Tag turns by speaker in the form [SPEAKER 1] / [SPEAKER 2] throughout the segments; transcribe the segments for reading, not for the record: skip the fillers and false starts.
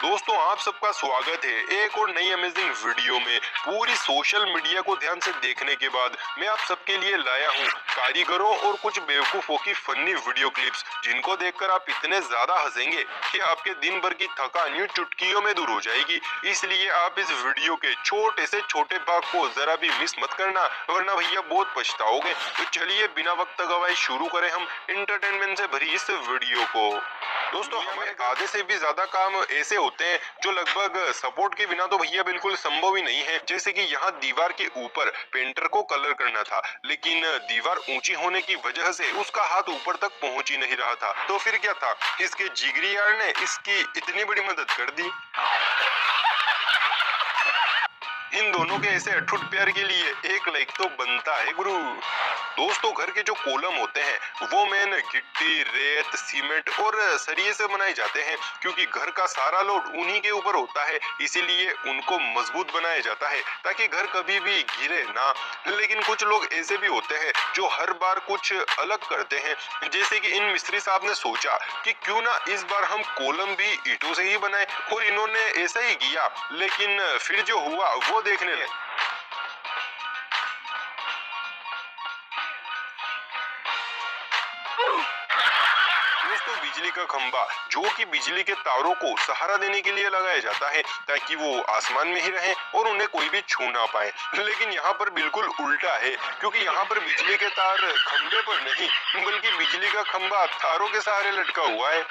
[SPEAKER 1] दोस्तों, आप सबका स्वागत है एक और नई अमेजिंग वीडियो में। पूरी सोशल मीडिया को ध्यान से देखने के बाद मैं आप सबके लिए लाया हूँ कारीगरों और कुछ बेवकूफों की फनी वीडियो क्लिप्स, जिनको देखकर आप इतने ज्यादा हंसेंगे कि आपके दिन भर की थकान यूं चुटकियों में दूर हो जाएगी। इसलिए आप इस वीडियो के छोटे से छोटे भाग को जरा भी मिस मत करना, वरना भैया बहुत पछताओगे। तो चलिए बिना वक्त गवाए शुरू करें हम एंटरटेनमेंट से भरी इस वीडियो को। दोस्तों, हमें आधे से भी ज्यादा काम ऐसे होते हैं जो लगभग सपोर्ट के बिना तो भैया बिल्कुल संभव ही नहीं है। जैसे कि यहाँ दीवार के ऊपर पेंटर को कलर करना था, लेकिन दीवार ऊंची होने की वजह से उसका हाथ ऊपर तक पहुंच ही नहीं रहा था। तो फिर क्या था, इसके जिगरी यार ने इसकी इतनी बड़ी मदद कर दी। इन दोनों के ऐसे अटूट प्यार के लिए एक लाइक तो बनता है गुरु। दोस्तों, घर के जो कॉलम होते हैं वो मेन गिट्टी, रेत, सीमेंट और सरिये से बनाए जाते हैं, क्योंकि घर का सारा लोड उन्हीं के ऊपर होता है। इसीलिए उनको मजबूत बनाया जाता है ताकि घर कभी भी गिरे ना। लेकिन कुछ लोग ऐसे भी होते हैं जो हर बार कुछ अलग करते हैं। जैसे कि इन मिस्त्री साहब ने सोचा कि क्यों ना इस बार हम कॉलम भी ईंटों से ही बनाए, और इन्होंने ऐसा ही किया। लेकिन फिर जो हुआ वो देखने लगे। दोस्तों, बिजली का खंभा जो कि बिजली के तारों को सहारा देने के लिए लगाया जाता है ताकि वो आसमान में ही रहे और उन्हें कोई भी छू ना पाए। लेकिन यहाँ पर बिल्कुल उल्टा है, क्योंकि यहाँ पर बिजली के तार खंभे पर नहीं बल्कि बिजली का खंभा तारों के सहारे लटका हुआ है।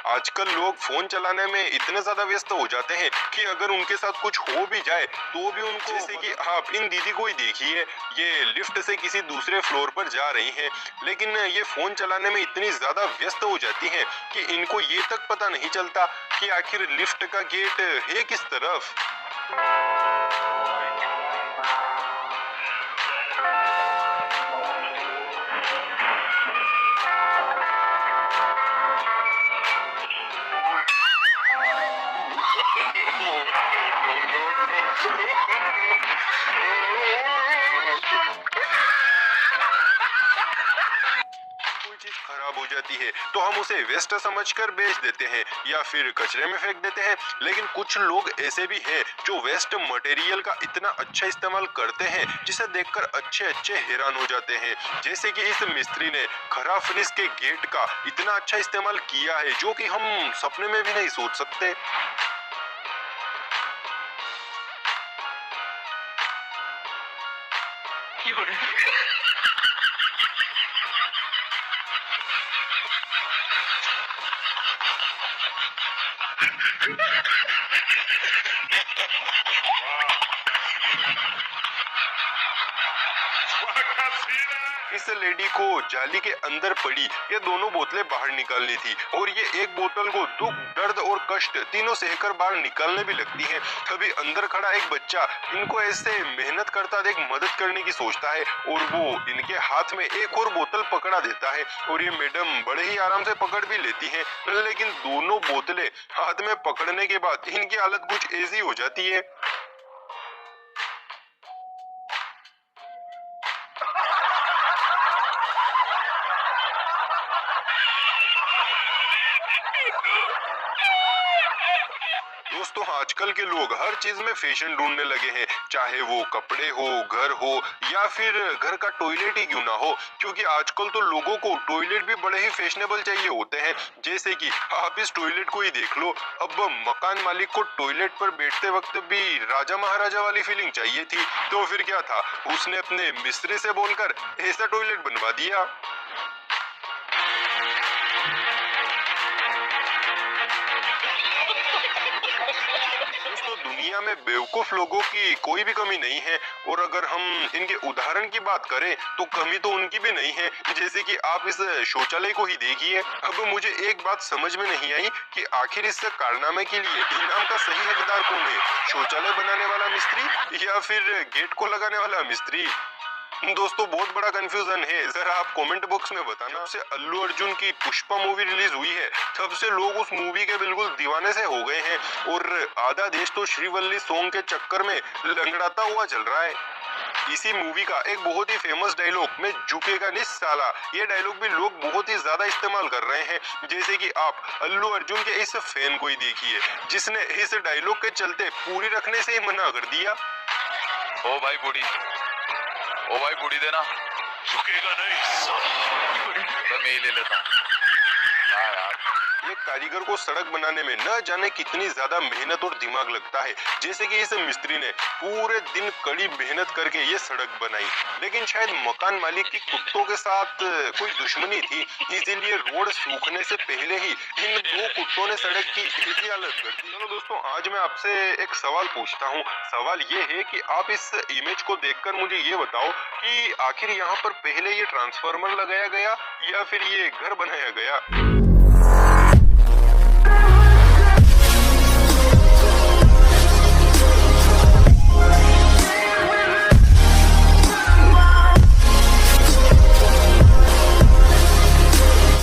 [SPEAKER 1] आजकल लोग फोन चलाने में इतने ज्यादा व्यस्त हो जाते हैं कि अगर उनके साथ कुछ हो भी जाए तो भी उनको, जैसे कि आप इन दीदी को ही देखिए, ये लिफ्ट से किसी दूसरे फ्लोर पर जा रही हैं, लेकिन ये फोन चलाने में इतनी ज्यादा व्यस्त हो जाती हैं कि इनको ये तक पता नहीं चलता कि आखिर लिफ्ट का गेट है किस तरफ। कोई चीज खराब हो जाती है तो हम उसे वेस्ट समझकर बेच देते हैं या फिर कचरे में फेंक देते हैं। लेकिन कुछ लोग ऐसे भी हैं जो वेस्ट मटेरियल का इतना अच्छा इस्तेमाल करते हैं जिसे देखकर अच्छे अच्छे हैरान हो जाते हैं। जैसे कि इस मिस्त्री ने खराब फिनिश के गेट का इतना अच्छा इस्तेमाल किया है जो कि हम सपने में भी नहीं सोच सकते। इस लेडी को जाली के अंदर पड़ी ये दोनों बोतलें बाहर निकालनी थी, और ये एक बोतल को दुख, दर्द और कष्ट तीनों सहकर बाहर निकालने भी लगती है। तभी अंदर खड़ा एक बच्चा इनको ऐसे मेहनत करता देख मदद करने की सोचता है, और वो इनके हाथ में एक और बोतल पकड़ा देता है, और ये मैडम बड़े ही आराम से पकड़ भी लेती है। लेकिन दोनों बोतलें हाथ में पकड़ने के बाद इनकी हालत कुछ ऐसी हो जाती है। दोस्तों, आजकल के लोग हर चीज में फैशन ढूंढने लगे हैं, चाहे वो कपड़े हो, घर हो या फिर घर का टॉयलेट ही क्यों ना हो, क्योंकि आजकल तो लोगों को टॉयलेट भी बड़े ही फैशनेबल चाहिए होते हैं। जैसे कि आप इस टॉयलेट को ही देख लो, अब मकान मालिक को टॉयलेट पर बैठते वक्त भी राजा महाराजा वाली फीलिंग चाहिए थी, तो फिर क्या था, उसने अपने मिस्त्री से बोलकर ऐसा टॉयलेट बनवा दिया। दोस्तों, दुनिया में बेवकूफ लोगों की कोई भी कमी नहीं है, और अगर हम इनके उदाहरण की बात करें तो कमी तो उनकी भी नहीं है। जैसे कि आप इस शौचालय को ही देखिए। अब मुझे एक बात समझ में नहीं आई कि आखिर इस कारनामे के लिए इनाम का सही हकदार कौन है, शौचालय बनाने वाला मिस्त्री या फिर गेट को लगाने वाला मिस्त्री। दोस्तों, बहुत बड़ा कंफ्यूजन है, जरा आप कमेंट बॉक्स में बताना। जब से अल्लू अर्जुन की पुष्पा मूवी रिलीज हुई है तब से लोग उस मूवी के बिल्कुल दीवाने से हो गए हैं, और आधा देश तो श्रीवल्ली सॉन्ग के चक्कर में लंगड़ाता हुआ चल रहा है। इसी मूवी का एक बहुत ही फेमस डायलॉग, मैं झुकेगा नहीं साला, ये डायलॉग भी लोग बहुत ही ज्यादा इस्तेमाल कर रहे हैं। जैसे कि आप अल्लू अर्जुन के इस फैन को ही देखिए जिसने इस डायलॉग के चलते पूरी रखने से ही मना कर दिया।
[SPEAKER 2] ओ भाई बूढ़ी देना,
[SPEAKER 3] झुकेगा नहीं साला।
[SPEAKER 2] तो मैं ही ले लेता हूँ। हाँ यार,
[SPEAKER 1] एक कारीगर को सड़क बनाने में न जाने कितनी ज्यादा मेहनत और दिमाग लगता है। जैसे कि इस मिस्त्री ने पूरे दिन कड़ी मेहनत करके ये सड़क बनाई, लेकिन शायद मकान मालिक की कुत्तों के साथ कोई दुश्मनी थी, इसीलिए रोड सूखने से पहले ही इन 2 कुत्तों ने सड़क की ऐसी हालत कर दी। चलो दोस्तों, आज मैं आपसे एक सवाल पूछता हूँ। सवाल ये है कि आप इस इमेज को देखकर मुझे ये बताओ कि आखिर यहाँ पर पहले ये ट्रांसफार्मर लगाया गया या फिर ये घर बनाया गया।